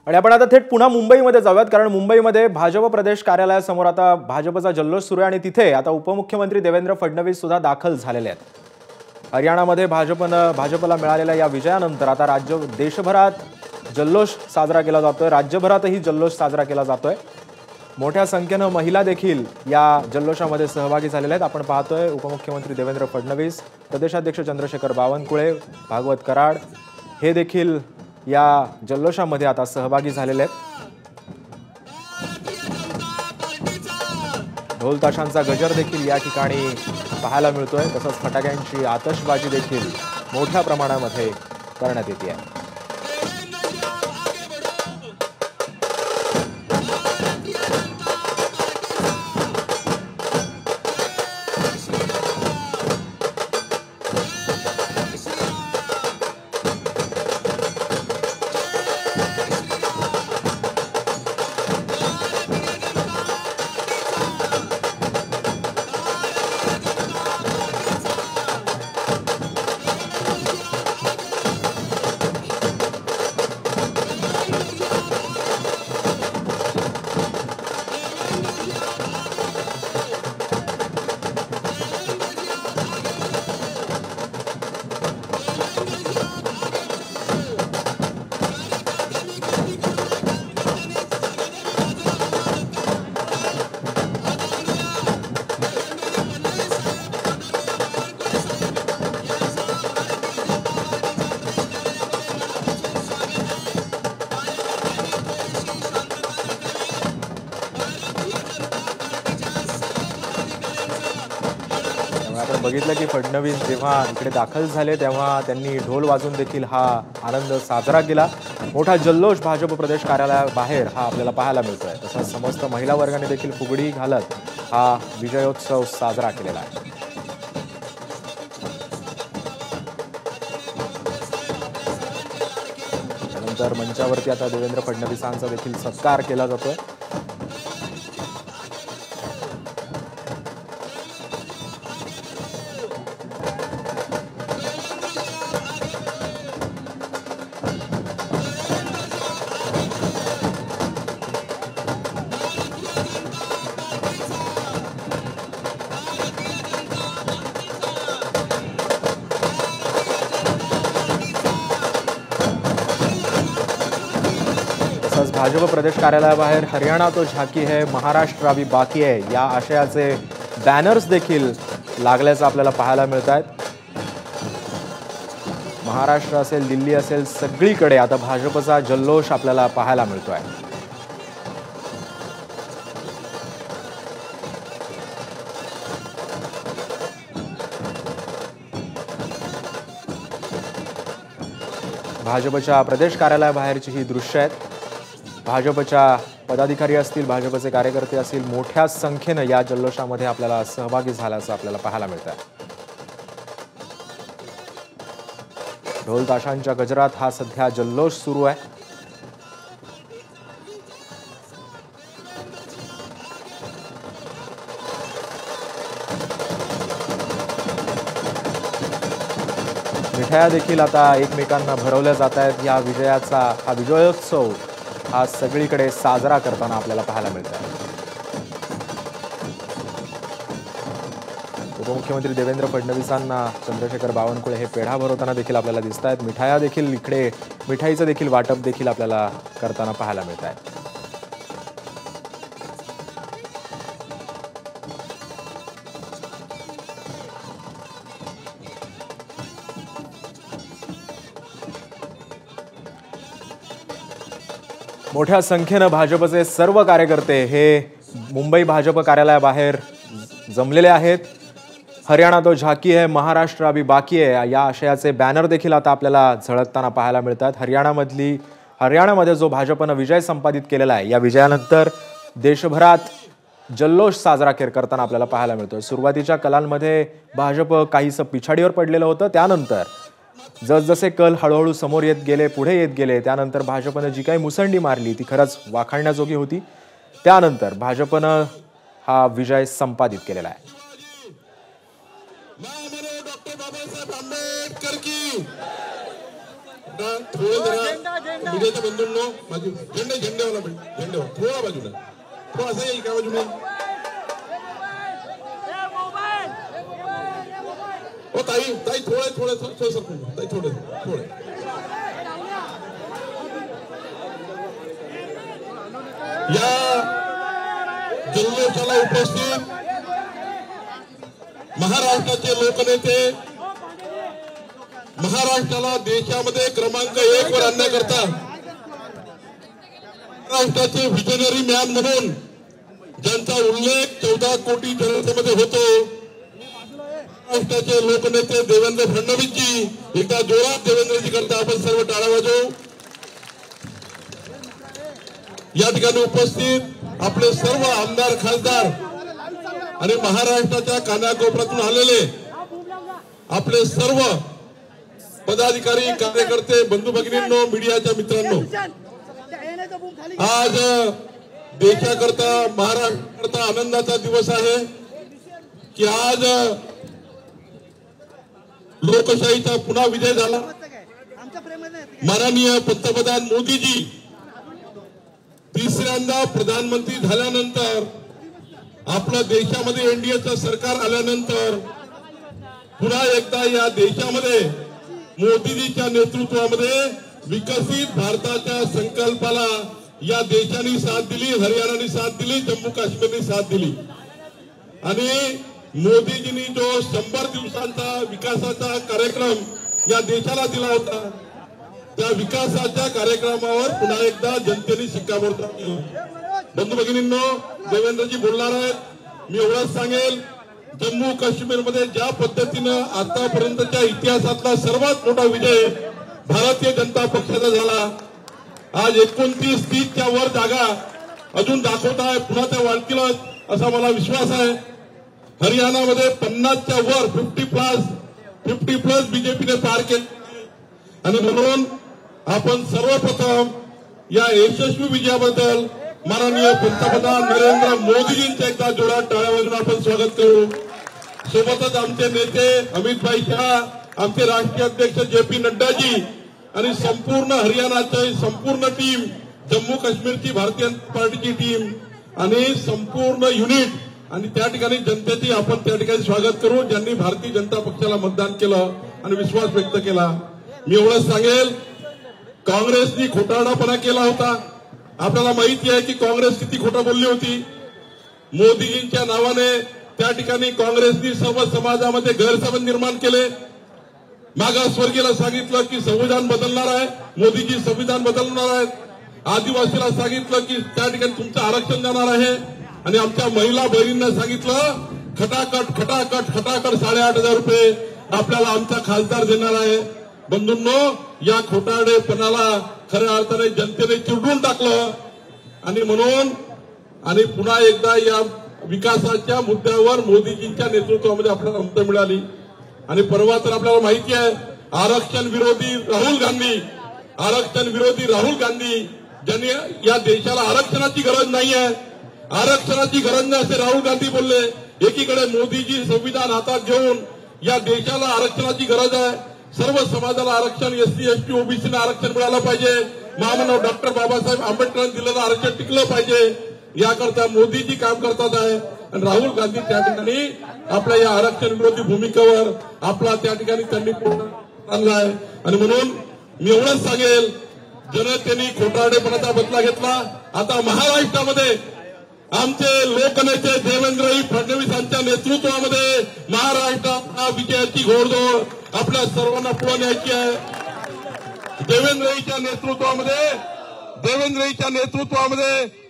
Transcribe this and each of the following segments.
आणि आपण आता थेट पुन्हा मुंबईमध्ये जाऊयात, कारण मुंबईमध्ये भाजप प्रदेश कार्यालयासमोर आता भाजपचा जल्लोष सुरू आहे आणि तिथे आता उपमुख्यमंत्री देवेंद्र फडणवीस सुद्धा दाखल झालेले आहेत। हरियाणामध्ये भाजपला मिळालेल्या या विजयानंतर आता देशभरात जल्लोष साजरा केला जातोय, राज्यभरातही जल्लोष साजरा केला जातोय। मोठ्या संख्येने महिला देखील या जल्लोषामध्ये सहभागी झालेल्या आहेत। आपण पाहतोय उपमुख्यमंत्री देवेंद्र फडणवीस, प्रदेशाध्यक्ष चंद्रशेखर बावनकुळे, भागवत कराड हे देखील या जल्लोषामध्ये आता सहभागी झालेले आहेत। ढोल ताशांचा गजर देखील या ठिकाणी पाहायला मिळतोय, तसंच फटाक्यांची आतषबाजी देखील मोठ्या प्रमाणामध्ये करण्यात येते आहे। आपण बघितलं की फडणवीस जेव्हा इकडे दाखल झाले तेव्हा त्यांनी ढोल वाजवून देखील हा आनंद साजरा केला। मोठा जल्लोष भाजप प्रदेश कार्यालयाबाहेर हा आपल्याला पाहायला मिळतोय। तसंच समस्त महिला वर्गाने देखील फुगडी घालत हा विजयोत्सव साजरा केलेला आहे। त्यानंतर मंचावरती आता देवेंद्र फडणवीसांचा देखील सत्कार केला जातोय। भाजप प्रदेश कार्यालयाबाहेर हरियाणा तो झाकी है, महाराष्ट्र अभी बाकी है या आशयाचे बॅनर्स देखील लागल्याचं आपल्याला पाहायला मिळतात। महाराष्ट्र असेल, दिल्ली असेल, सगळीकडे आता भाजपचा जल्लोष आपल्याला पाहायला मिळतोय। भाजपच्या प्रदेश कार्यालयाबाहेरची ही दृश्य आहेत। भाजपच्या पदाधिकारी असतील, भाजपचे कार्यकर्ते असतील, मोठ्या संख्येने या जल्लोषामध्ये आपल्याला सहभागी झाल्याचं आपल्याला पाहायला मिळतं। ढोल ताशांच्या गजरात हा सध्या जल्लोष सुरू आहे। मिठाया देखील आता एकमेकांना भरवल्या जात आहेत। या विजयाचा हा विजयोत्सव हा सगळीकडे साजरा करताना आपल्याला पाहायला मिळत आहे। उपमुख्यमंत्री देवेंद्र फडणवीसांना चंद्रशेखर बावनकुळे हे पेढा भरवताना देखील आपल्याला दिसत आहेत। मिठाया देखील इकडे मिठाईचं देखील वाटप देखील आपल्याला करताना पाहायला मिळत आहे। मोठ्या संख्येने भाजपचे सर्व कार्यकर्ते हे मुंबई भाजप कार्यालयाबाहेर जमलेले आहेत। हरियाणा तो झाकी है, महाराष्ट्र अभी बाकी है या आशयाचे बॅनर देखील आता आपल्याला झळकताना पाहायला मिळतात। हरियाणामध्ये जो भाजपने विजय संपादित केलेला आहे, या विजयानंतर देशभरात जल्लोष साजरा करताना आपल्याला पाहायला मिळतोय। सुरुवातीच्या कलांमध्ये भाजप काहीसं पिछाडीवर पडलेलं होतं, त्यानंतर जसजसे कल हळूहळू समोर येत गेले, पुढे येत गेले, त्यानंतर भाजपने जी काही मुसंडी मारली ती खरंच वाखाणण्याजोगी होती। त्यानंतर भाजपने हा विजय संपादित केलेला आहे। नका, थोडं जरा मीडियाच्या बंधूंनो माझी झेंडेवाला थोडा बाजूला, थोडा असं येईल का बाजूला? हो ताई थोडं ताई थोडं या जल्लोषाला उपस्थित महाराष्ट्राचे लोकनेते, महाराष्ट्राला देशामध्ये क्रमांक 1 वर आणण्याकरता महाराष्ट्राचे व्हिजनरी मॅन म्हणून ज्यांचा उल्लेख 14 कोटी जनतेमध्ये होतो, महाराष्ट्राचे लोकनेते देवेंद्र फडणवीसजी, एकदा जोरात देवेंद्रजी करता आपण सर्व टाळ्या वाजवू. या ठिकाणी उपस्थित आपले सर्व आमदार खासदार आणि महाराष्ट्राच्या कानाकोपऱ्यातून आलेले आपले सर्व पदाधिकारी, कार्यकर्ते, बंधू भगिनींनो, मीडियाच्या मित्रांनो, आज देशाकरता, महाराष्ट्राकरता आनंदाचा दिवस आहे की आज लोकशाहीचा पुन्हा विजय झाला. माननीय पंतप्रधान मोदीजी तिसऱ्यांदा प्रधानमंत्री झाल्यानंतर, आपल्या देशामध्ये एनडीएचं सरकार आल्यानंतर पुन्हा एकदा या देशामध्ये मोदीजीच्या नेतृत्वामध्ये विकसित भारताच्या संकल्पाला या देशाने साथ दिली, हरियाणाने साथ दिली, जम्मू काश्मीरने साथ दिली. आणि मोदीजींनी जो 100 दिवसांचा विकासाचा कार्यक्रम या देशाला दिला होता, त्या विकासाच्या कार्यक्रमावर पुन्हा एकदा जनतेने शिक्कामोर्तब केलं. बंधू भगिनींनो, देवेंद्रजी बोलणार आहेत. मी एवढंच सांगेल, जम्मू काश्मीरमध्ये ज्या पद्धतीनं आतापर्यंतच्या इतिहासातला सर्वात मोठा विजय भारतीय जनता पक्षाचा झाला. आज 29-30च्या वर जागा अजून दाखवत आहे, पुन्हा त्या वाढतील असा मला विश्वास आहे. हरियाणामध्ये 50च्या वर 50 प्लस बीजेपीने पार केले. आणि म्हणून आपण सर्वप्रथम या यशस्वी विजयाबद्दल माननीय पंतप्रधान नरेंद्र मोदीजींचे एकदा जोरात टाळ्या वाजवून आपण स्वागत करू. सोबतच आमचे नेते अमित भाई शहा, आमचे राष्ट्रीय अध्यक्ष JP नड्डाजी आणि संपूर्ण हरियाणाची संपूर्ण टीम, जम्मू काश्मीरची भारतीय पार्टीची टीम आणि संपूर्ण युनिट आणि त्या ठिकाणी जनतेची आपण त्या ठिकाणी स्वागत करू, ज्यांनी भारतीय जनता पक्षाला मतदान केलं आणि विश्वास व्यक्त केला. मी एवढंच सांगेल, काँग्रेसनी खोटारडापणा केला होता. आपल्याला माहिती आहे की काँग्रेस किती खोटं बोलली होती. मोदीजींच्या नावाने त्या ठिकाणी काँग्रेसनी सर्व समाजामध्ये गैरसमज निर्माण केले. मागासवर्गीयाला सांगितलं की संविधान बदलणार आहे, मोदीजी संविधान बदलणार आहेत. आदिवासीला सांगितलं की त्या ठिकाणी तुमचं आरक्षण देणार आहे आणि आमच्या महिला बहिणींना सांगितलं खटाखट 8,500 रुपये आपल्याला आमचा खासदार देणार आहे. बंधूंनो, या खोटारडेपणाला खऱ्या अर्थाने जनतेने चिरडून टाकलं आणि म्हणून आणि पुन्हा एकदा या विकासाच्या मुद्द्यावर मोदीजींच्या नेतृत्वामध्ये आपल्याला मत मिळाली. आणि परवा तर आपल्याला माहिती आहे, आरक्षण विरोधी राहुल गांधी ज्यांनी या देशाला आरक्षणाची गरज नाही आहे, आरक्षणाची गरज नाही असे राहुल गांधी बोलले. एकीकडे मोदीजी संविधान हातात घेऊन या देशाला आरक्षणाची गरज आहे, सर्व समाजाला आरक्षण, SC ST OBCना आरक्षण मिळालं पाहिजे, महामानव डॉक्टर बाबासाहेब आंबेडकरांनी दिलेलं आरक्षण टिकलं पाहिजे, याकरता मोदीजी काम करतात आहे. आणि राहुल गांधी त्या ठिकाणी आपल्या या आरक्षण विरोधी भूमिकेवर आपला त्या ठिकाणी त्यांनी आणला आहे. आणि म्हणून मी एवढंच सांगेल, जनतेने खोटारडेपणाचा बदला घेतला. आता महाराष्ट्रामध्ये आमचे लोकनेते देवेंद्र फडणवीस यांच्या नेतृत्वामध्ये महाराष्ट्रात विजयाची घोडदौड आपल्या सर्वांना पुढे न्यायची आहे. देवेंद्रजीच्या नेतृत्वामध्ये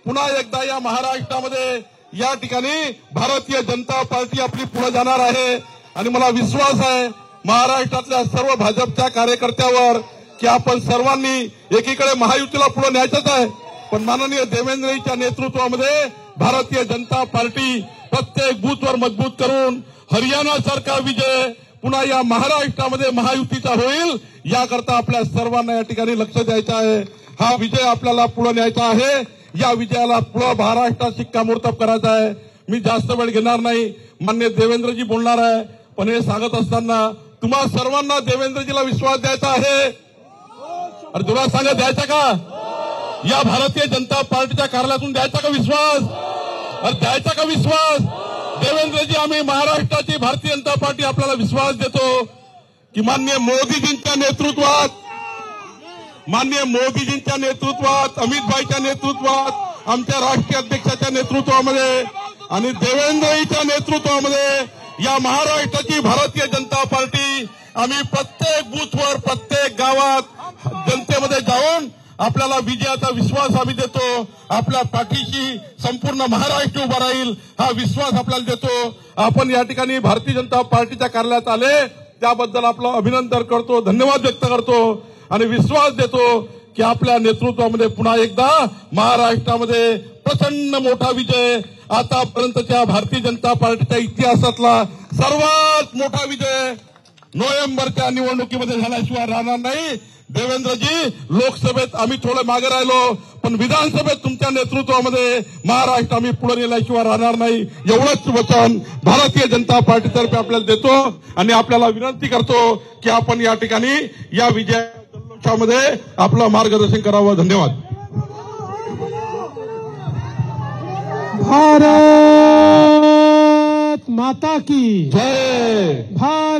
पुन्हा एकदा या महाराष्ट्रामध्ये या ठिकाणी भारतीय जनता पार्टी आपली पुढे जाणार आहे. आणि मला विश्वास आहे महाराष्ट्रातल्या सर्व भाजपच्या कार्यकर्त्यावर की आपण सर्वांनी एकीकडे महायुतीला पुढे न्यायचंच आहे, पण माननीय देवेंद्रजीच्या नेतृत्वामध्ये भारतीय जनता पार्टी प्रत्येक बूथवर मजबूत करून हरियाणासारखा विजय पुन्हा या महाराष्ट्रामध्ये महायुतीचा होईल, याकरता आपल्या सर्वांना या ठिकाणी लक्ष द्यायचं आहे. हा विजय आपल्याला पुढे न्यायचा आहे. या विजयाला पुढे महाराष्ट्रात शिक्कामोर्तब करायचा आहे. मी जास्त वेळ घेणार नाही, माननीय देवेंद्रजी बोलणार आहे, पण हे सांगत असताना तुम्हा सर्वांना देवेंद्रजीला विश्वास द्यायचा आहे. अरे तुला सांगा द्यायचा का? या भारतीय जनता पार्टीच्या कार्यालयातून द्यायचा का विश्वास? अरे द्यायचा का विश्वास? देवेंद्रजी, आम्ही महाराष्ट्राची भारतीय जनता पार्टी आपल्याला विश्वास देतो की माननीय मोदीजींच्या नेतृत्वात, अमित भाईच्या नेतृत्वात, आमच्या राष्ट्रीय अध्यक्षाच्या नेतृत्वामध्ये आणि देवेंद्रजीच्या नेतृत्वामध्ये या महाराष्ट्राची भारतीय जनता पार्टी आम्ही प्रत्येक बूथवर, प्रत्येक गावात जनतेमध्ये जाऊन आपल्याला विजयाचा विश्वास आम्ही देतो. आपल्या पाठीशी संपूर्ण महाराष्ट्र उभा राहील हा विश्वास आपल्याला देतो. आपण या ठिकाणी भारतीय जनता पार्टीच्या कार्यालयात आले त्याबद्दल आपलं अभिनंदन करतो, धन्यवाद व्यक्त करतो आणि विश्वास देतो की आपल्या नेतृत्वामध्ये पुन्हा एकदा महाराष्ट्रामध्ये प्रचंड मोठा विजय, आतापर्यंतच्या भारतीय जनता पार्टीच्या इतिहासातला सर्वात मोठा विजय नोव्हेंबरच्या निवडणुकीमध्ये झाल्याशिवाय राहणार नाही. देवेंद्रजी, लोकसभेत आम्ही थोडं मागे राहिलो, पण विधानसभेत तुमच्या नेतृत्वामध्ये महाराष्ट्र आम्ही पुढे नेल्याशिवाय राहणार नाही, एवढंच वचन भारतीय जनता पार्टीतर्फे आपल्याला देतो आणि आपल्याला विनंती करतो की आपण या ठिकाणी या विजयामध्ये आपलं मार्गदर्शन करावं. धन्यवाद. भारत माता की जय. भारत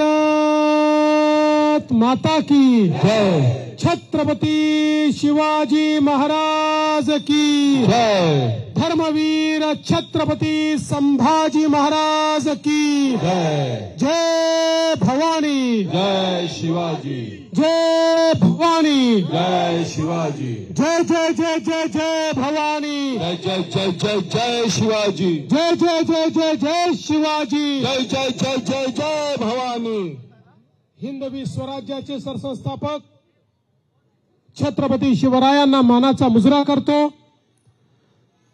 माता की जय. छत्रपती शिवाजी महाराज की जय. धर्मवीर छत्रपती संभाजी महाराज की जय. जय भवानी, जय शिवाजी, जय भवानी, जय शिवाजी, जय जय जय जय जय भवानी, जय जय जय जय जय शिवाजी, जय जय जय जय जय शिवाजी, जय जय जय जय जय भवानी. हिंदवी स्वराज्याचे सरसंस्थापक छत्रपती शिवरायांना मानाचा मुजरा करतो.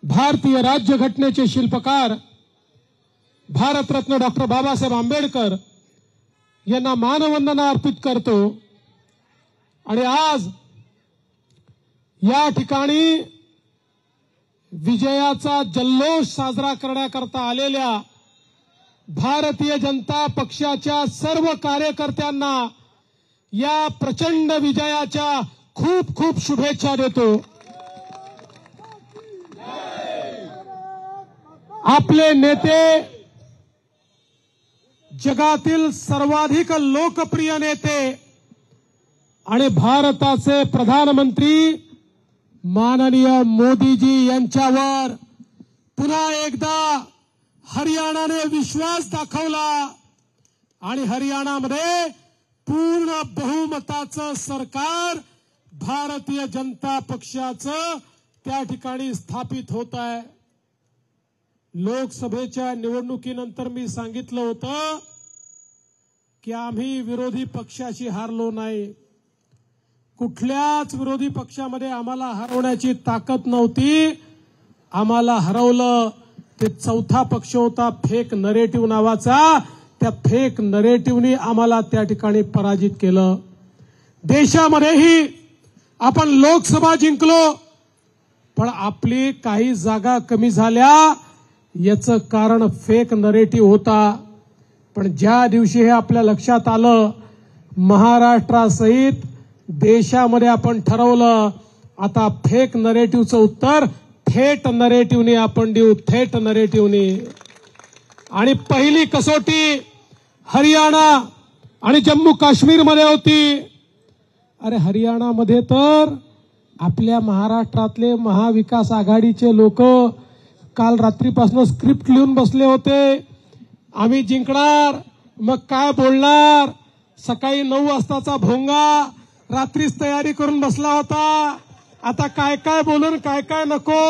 भारतीय राज्यघटनेचे शिल्पकार भारतरत्न डॉक्टर बाबासाहेब आंबेडकर यांना मानवंदना अर्पित करतो. आणि आज या ठिकाणी विजयाचा जल्लोष साजरा करण्याकरता आलेल्या भारतीय जनता पक्षाच्या सर्व कार्यकर्त्यांना या प्रचंड विजयाच्या खूप खूप शुभेच्छा देतो. आपले नेते जगातील सर्वाधिक लोकप्रिय नेते आणि भारताचे प्रधानमंत्री माननीय मोदीजी यांच्यावर पुन्हा एकदा हरियाणाने विश्वास दाखवला आणि हरियाणामध्ये पूर्ण बहुमताचं सरकार भारतीय जनता पक्षाचं त्या ठिकाणी स्थापित होत आहे. लोकसभेच्या निवडणुकीनंतर मी सांगितलं होतं की आम्ही विरोधी पक्षाशी हारलो नाही. कुठल्याच विरोधी पक्षामध्ये आम्हाला हरवण्याची ताकद नव्हती. आम्हाला हरवलं ते चौथा पक्ष होता फेक नरेटिव्ह नावाचा. त्या फेक नरेटिव्हनी आम्हाला त्या ठिकाणी पराजित केलं. देशामध्येही आपण लोकसभा जिंकलो, पण आपली काही जागा कमी झाल्या. याचं कारण फेक नरेटिव्ह होता. पण ज्या दिवशी हे आपल्या लक्षात आलं, महाराष्ट्रासहित देशामध्ये आपण ठरवलं आता फेक नरेटिव्हचं उत्तर थेट नरेटिव्हने आपण देऊ, थेट नरेटिव्हने. आणि पहिली कसोटी हरियाणा आणि जम्मू काश्मीरमध्ये होती. अरे हरियाणामध्ये तर आपल्या महाराष्ट्रातले महाविकास आघाडीचे लोक काल रात्रीपासून स्क्रिप्ट लिहून बसले होते. आम्ही जिंकणार, मग काय बोलणार. सकाळी 9 वाजताचा भोंगा रात्रीच तयारी करून बसला होता. आता काय काय बोलून काय काय नको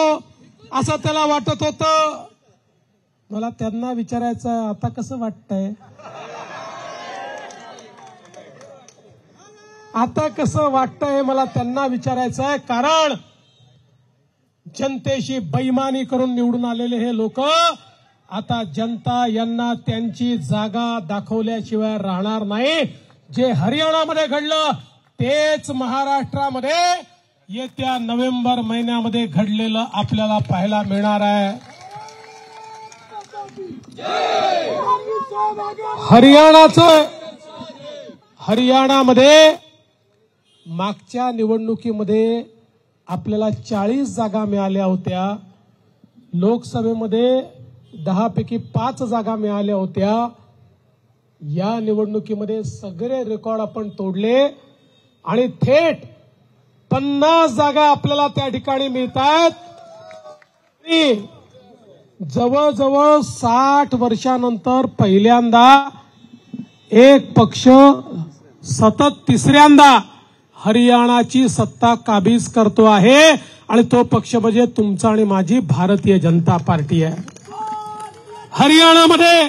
असं त्याला वाटत होतं. मला त्यांना विचारायचं आता कसं वाटतंय, आता कसं वाटतंय मला त्यांना विचारायचं आहे. कारण जनतेशी बेईमानी करून निवडून आलेले हे लोक आता जनता यांना त्यांची जागा दाखवल्याशिवाय राहणार नाही. जे हरियाणामध्ये घडलं तेच महाराष्ट्रामध्ये येत्या नोव्हेंबर महिन्यामध्ये घडलेलं आपल्याला पाहायला मिळणार आहे. हरियाणामध्ये मागच्या निवडणुकीमध्ये आपल्याला 40 जागा मिळाल्या होत्या, लोकसभेमध्ये 10 पैकी 5 जागा मिळाल्या होत्या. या निवडणुकीमध्ये सगळे रेकॉर्ड आपण तोडले आणि थेट 50 जागा आपल्याला त्या ठिकाणी मिळतात. जवळजवळ 60 वर्षानंतर पहिल्यांदा एक पक्ष सतत तिसऱ्यांदा हरियाणाची सत्ता काबीज करतो आहे आणि तो पक्ष म्हणजे तुमचा आणि माझी भारतीय जनता पार्टी आहे. हरियाणामध्ये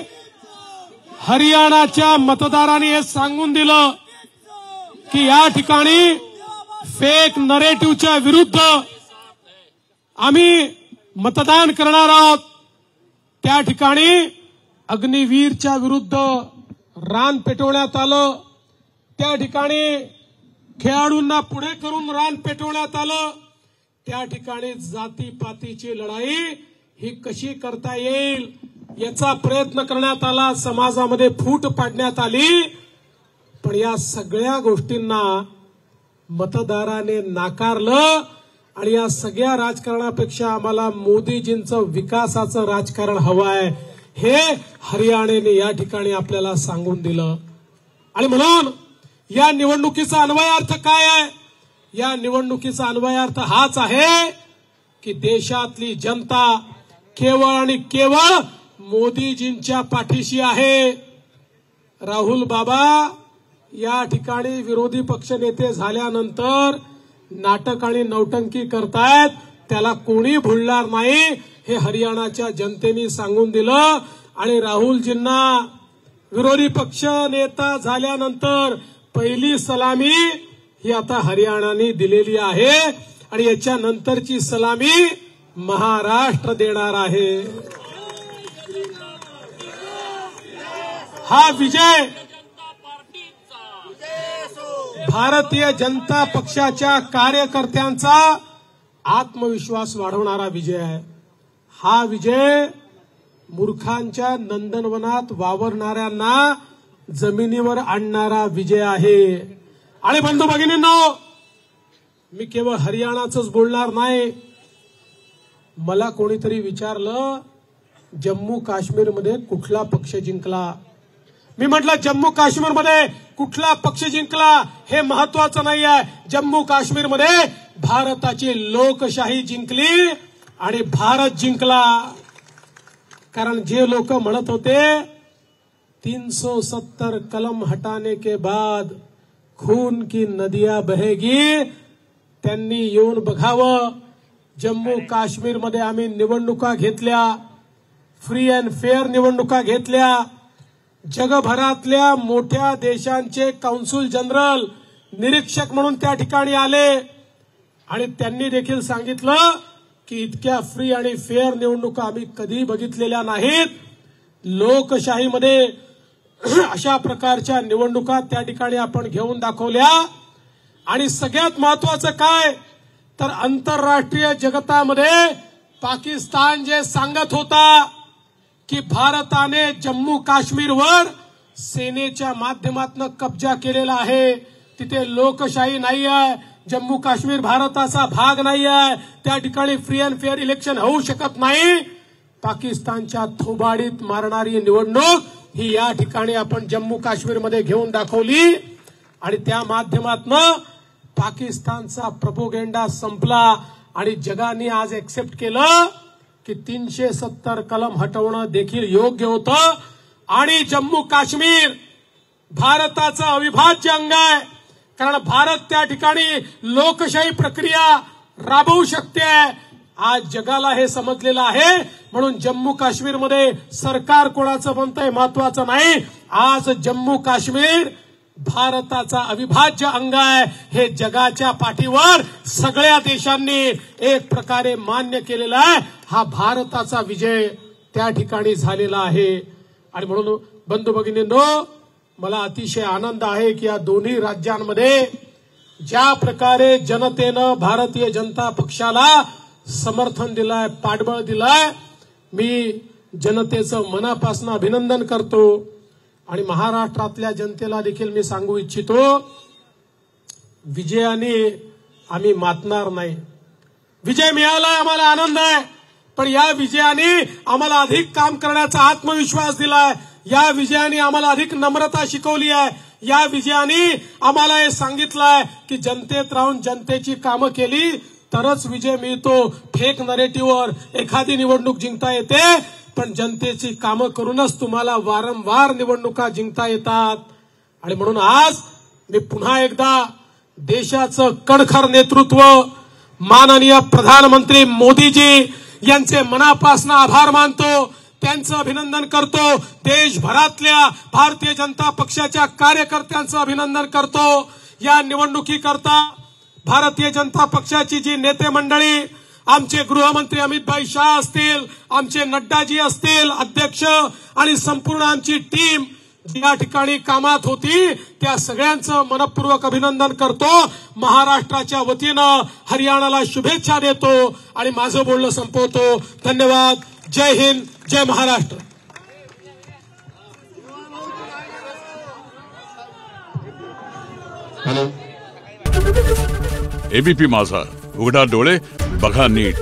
हरियाणाच्या मतदारांनी हे सांगून दिलं की या ठिकाणी फेक नरेटिव्हच्या विरुद्ध आम्ही मतदान करणार आहोत. त्या ठिकाणी अग्निवीरच्या विरुद्ध रान पेटवण्यात आलं, त्या ठिकाणी खेळाडूंना पुढे करून रान पेटवण्यात आलं, त्या ठिकाणी जातीपातीची लढाई ही कशी करता येईल याचा प्रयत्न करण्यात आला, समाजामध्ये फूट पाडण्यात आली. पण या सगळ्या गोष्टींना मतदाराने नाकारलं आणि या सगळ्या राजकारणापेक्षा आम्हाला मोदीजींचं विकासाचं राजकारण हवं आहे हे हरियाणाने या ठिकाणी आपल्याला सांगून दिलं. आणि म्हणून या निवडणुकीचा अन्वयार्थ काय आहे? या निवडणुकीचा अन्वयार्थ हाच आहे की देशातली जनता केवळ आणि केवळ मोदीजींच्या पाठीशी आहे. राहुल बाबा या ठिकाणी विरोधी पक्षनेते झाल्यानंतर नाटक आणि नौटंकी करतायत, त्याला कोणी भुलणार नाही हे हरियाणाच्या जनतेने सांगून दिलं. आणि राहुलजींना विरोधी पक्ष नेता झाल्यानंतर पहिली सलामी ही आता हरियाणाने दिलेली आहे आणि याच्या नंतरची सलामी महाराष्ट्र देणार आहे. हा विजय भारतीय जनता पक्षाच्या कार्यकर्त्यांचा आत्मविश्वास वाढवणारा विजय आहे. हा विजय मूर्खांच्या नंदनवनात वावरणाऱ्यांना जमिनीवर आणणारा विजय आहे. आणि बंधू भगिनींनो, मी केवळ हरियाणाचंच बोलणार नाही. मला कोणीतरी विचारलं जम्मू काश्मीरमध्ये कुठला पक्ष जिंकला. मी म्हटलं जम्मू काश्मीरमध्ये कुठला पक्ष जिंकला हे महत्वाचं नाही आहे. जम्मू काश्मीरमध्ये भारताची लोकशाही जिंकली आणि भारत जिंकला. कारण जे लोक म्हणत होते 370 कलम हटाने के बाद खून की नदियां बहेगी, त्यांनी येऊन बघावं. जम्मू काश्मीरमध्ये आम्ही निवडणुका घेतल्या, फ्री अँड फेअर निवडणुका घेतल्या. जगभरातल्या मोठ्या देशांचे कौन्सिल जनरल निरीक्षक म्हणून त्या ठिकाणी आले आणि त्यांनी देखील सांगितलं की इतक्या फ्री आणि फेअर निवडणुका आम्ही कधी बघितलेल्या नाहीत. लोकशाहीमध्ये अशा प्रकारच्या निवडणुका त्या ठिकाणी आपण घेऊन दाखवल्या. आणि सगळ्यात महत्वाचं काय तर आंतरराष्ट्रीय जगतामध्ये पाकिस्तान जे सांगत होता की भारताने जम्मू काश्मीरवर सेनेच्या माध्यमातून कब्जा केलेला आहे, तिथे लोकशाही नाही आहे, जम्मू काश्मीर भारताचा भाग नाही आहे, त्या ठिकाणी फ्री अँड फेअर इलेक्शन होऊ शकत नाही. पाकिस्तानच्या थोबाडीत मारणारी निवडणूक ही या ठिकाणी आपण जम्मू काश्मीरमध्ये घेऊन दाखवली आणि त्या माध्यमातून पाकिस्तानचा प्रोपोगेंडा संपला आणि जगाने आज एक्सेप्ट केलं की 370 कलम हटवणं देखील योग्य होतं. आणि जम्मू काश्मीर भारताचा अविभाज्य अंग आहे, कारण भारत त्या ठिकाणी लोकशाही प्रक्रिया राबवू शकते. आज जगाला हे समजलेलं आहे. म्हणून जम्मू काश्मीरमध्ये सरकार कोणाचं बनतंय महत्वाचं नाही. आज जम्मू काश्मीर भारताचा अविभाज्य अंग आहे हे जगाच्या पाठीवर सगळ्या देशांनी एक प्रकारे मान्य केलेला आहे. हा भारताचा विजय त्या ठिकाणी झालेला आहे. आणि म्हणून बंधू भगिनींनो, मला अतिशय आनंद आहे की या दोन्ही राज्यांमध्ये ज्या प्रकारे जनतेनं भारतीय जनता पक्षाला समर्थन दिलंय, पाठबळ दिलंय, मी जनतेचं मनापासून अभिनंदन करतो. आणि महाराष्ट्रातल्या जनतेला देखील मी सांगू इच्छितो, विजयाने आम्ही मातणार नाही. विजय मिळाला आम्हाला आनंद आहे, पण या विजयाने आम्हाला अधिक काम करण्याचा आत्मविश्वास दिलाय. या विजयाने आम्हाला अधिक नम्रता शिकवली आहे. या विजयाने आम्हाला हे सांगितलंय की जनतेत राहून जनतेची कामं केली तरच विजय मिळतो. फेक नरेटिव्हवर एखादी निवडणूक जिंकता येते, पण जनतेची कामं करूनच तुम्हाला वारंवार निवडणुका जिंकता येतात. आणि म्हणून आज मी पुन्हा एकदा देशाचं कणखर नेतृत्व माननीय प्रधानमंत्री मोदीजी यांचे मनापासून आभार मानतो, त्यांचं अभिनंदन करतो. देशभरातल्या भारतीय जनता पक्षाच्या कार्यकर्त्यांचं अभिनंदन करतो. या निवडणुकीकरता भारतीय जनता पक्षाची जी नेते मंडळी, आमचे गृहमंत्री अमित भाई शाह असतील, आमचे नड्डाजी असतील अध्यक्ष, आणि संपूर्ण आमची टीम जी या ठिकाणी कामात होती, त्या सगळ्यांचं मनपूर्वक अभिनंदन करतो. महाराष्ट्राच्या वतीनं हरियाणाला शुभेच्छा देतो आणि माझं बोलणं संपवतो. धन्यवाद. जय हिंद, जय महाराष्ट्र. एबीपी माझा, उघडा डोळे बघा नीट.